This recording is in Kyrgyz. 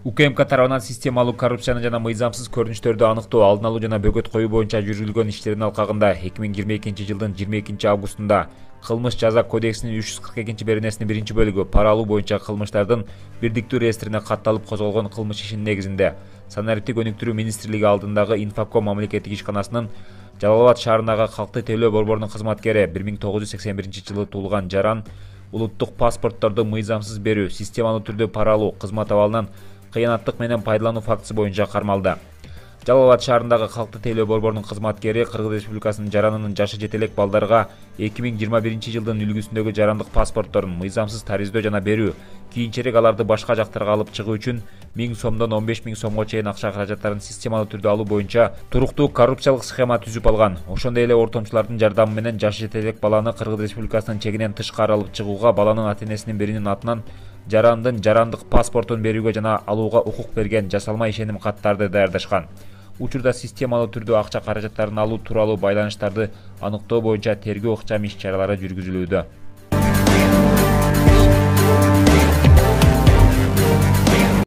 УКМК тарабынан системалуу коррупцияны жана мыйзамсыз көрүнүштөрдү аныктоо, алдын алуу жана бөгөт коюу боюнча жүргүзүлгөн иштердин алкагында 2022-жылдын 22-августунда Кылмыш жаза кодексинин 342-беренесинин 1-бөлүгү пара алуу боюнча кылмыштардын бирдиктүү реестрине катталып козголгон кылмыш ишинин негизинде Санариптик өнүктүрүү министрлиги алдындагы Инфоком мамлекеттик ишканасынын Жалал Абад шаарындагы Калкты тейлөө борборунун кызматкери 1981-жылы туулган Жаран улуттук паспортторду мыйзамсыз берүү, системалуу түрдө пара алуу, кызмат абалынан кыянаттык менен пайдалануу фактысы боюнча кармалды. Жалал Абад шаарындагы Калкты тейлөө борборунун кызматкери Кыргыз Республикасынын Жаранынын жашы жете элек балдарга 2021-жылдын үлгүсүндөгү жарандык паспортторун мыйзамсыз тариздөө жана берүү, кийинчерээк аларды башка жактарга алып чыгуу үчүн 1000 сомдон 15 000 сомго чейин акча каражаттарын системалуу түрдө алуу боюнча туруктуу коррупциялык схема түзүп алган. Ошондой эле ортомчулардын жардамы менен жашы жете элек баланы Кыргыз Республикасынын чегинен тышкары алып чыгууга баланын ата-энесинин биринин атынан Жарандын жарандык паспортун берүүгө жана алууга укук берген жасалма ишеним каттарды даярдашкан. Учурда системалуу түрдө акча каражаттарын алуу тууралуу байланыштарды аныктоо боюнча тергөө ыкчам иш-чаралары жүргүзүлүүдө.